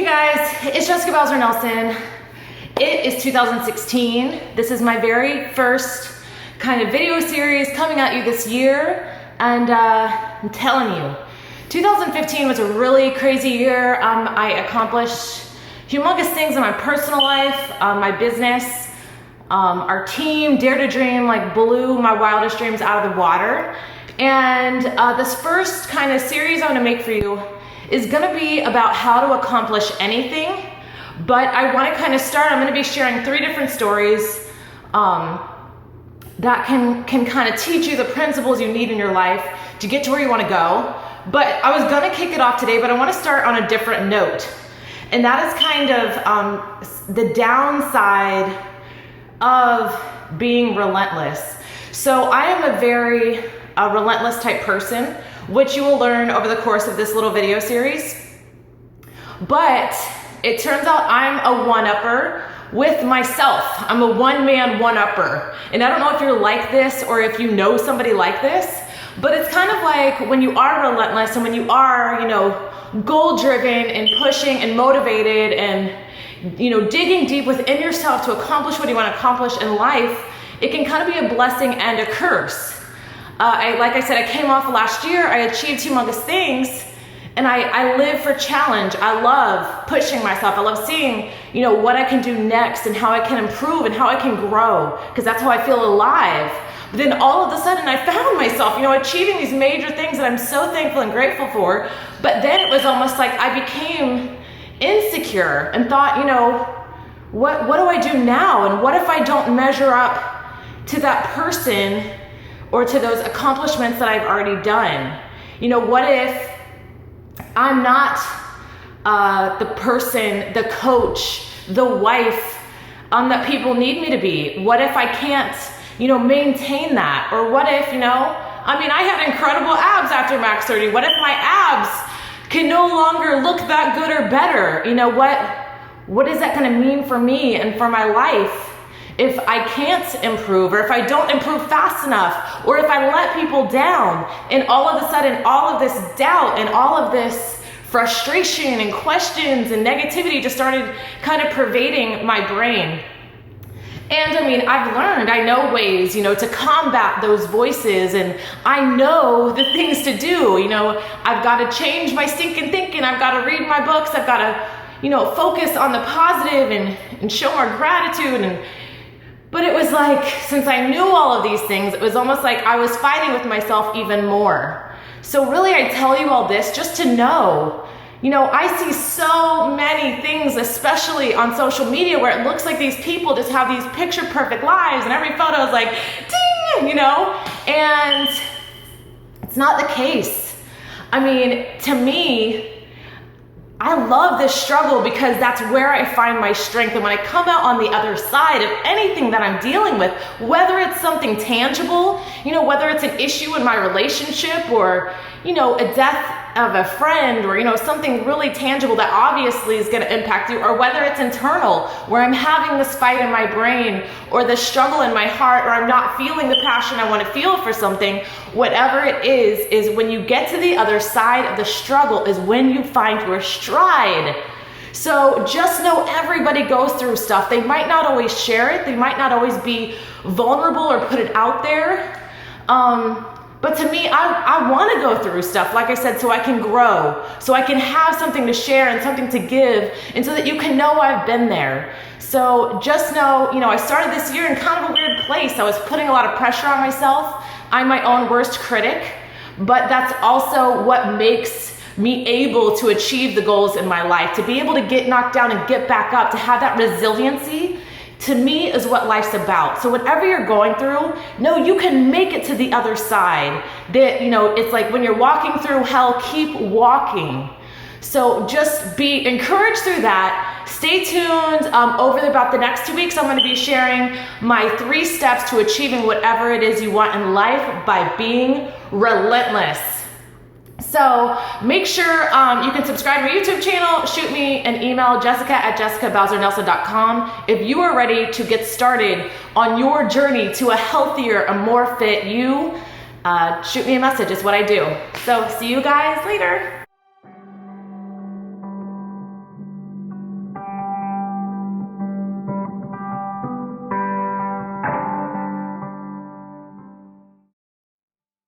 Hey guys, it's Jessica Bowser Nelson. It is 2016. This is my very first kind of video series coming at you this year, and I'm telling you, 2015 was a really crazy year. I accomplished humongous things in my personal life, my business, our team, Dare to Dream, like blew my wildest dreams out of the water. And this first kind of series I'm gonna make for you is gonna be about how to accomplish anything, but I wanna kind of start, I'm gonna be sharing 3 different stories that can kind of teach you the principles you need in your life to get to where you wanna go. But I was gonna kick it off today, but I wanna start on a different note. And that is kind of the downside of being relentless. So I am a very relentless type person, which you will learn over the course of this little video series. But it turns out I'm a one-upper with myself. I'm a one-man one-upper. And I don't know if you're like this or if you know somebody like this, but it's kind of like when you are relentless and when you are, goal-driven and pushing and motivated and, digging deep within yourself to accomplish what you want to accomplish in life, it can kind of be a blessing and a curse. Like I said, I came off last year, I achieved humongous things, and I live for challenge. I love pushing myself. I love seeing, what I can do next and how I can improve and how I can grow, because that's how I feel alive. But then all of a sudden I found myself, achieving these major things that I'm so thankful and grateful for. But then it was almost like I became insecure and thought, what do I do now? And what if I don't measure up to that person or to those accomplishments that I've already done? What if I'm not the person, the coach, the wife that people need me to be? What if I can't, maintain that? Or what if, I had incredible abs after Max 30. What if my abs can no longer look that good or better? What is that gonna mean for me and for my life if I can't improve, or if I don't improve fast enough, or if I let people down? And all of a sudden, all of this doubt and all of this frustration and questions and negativity just started kind of pervading my brain. And I've learned, I know ways, to combat those voices, and I know the things to do. I've got to change my stinking thinking. I've got to read my books. I've got to, focus on the positive and show more gratitude. But it was like, since I knew all of these things, it was almost like I was fighting with myself even more. So really, I tell you all this just to know, I see so many things, especially on social media, where it looks like these people just have these picture perfect lives and every photo is like, ding, and it's not the case. To me, I love this struggle because that's where I find my strength. And when I come out on the other side of anything that I'm dealing with, whether it's something tangible, whether it's an issue in my relationship or, a death of a friend or, something really tangible that obviously is going to impact you, or whether it's internal where I'm having this fight in my brain or the struggle in my heart, or I'm not feeling the passion I want to feel for something, whatever it is when you get to the other side of the struggle is when you find your stride. So just know everybody goes through stuff. They might not always share it. They might not always be vulnerable or put it out there. But to me, I want to go through stuff, like I said, so I can grow, so I can have something to share and something to give, and so that you can know I've been there. So just know, I started this year in kind of a weird place. I was putting a lot of pressure on myself. I'm my own worst critic, but that's also what makes me able to achieve the goals in my life, to be able to get knocked down and get back up, to have that resiliency. To me is what life's about. So whatever you're going through, know you can make it to the other side. That, it's like when you're walking through hell, keep walking. So just be encouraged through that. Stay tuned. About the next 2 weeks, I'm going to be sharing my 3 steps to achieving whatever it is you want in life by being relentless. So make sure you can subscribe to my YouTube channel, shoot me an email, jessica@jessicabowsernelson.com, if you are ready to get started on your journey to a healthier, a more fit you. Shoot me a message, it's what I do. So see you guys later.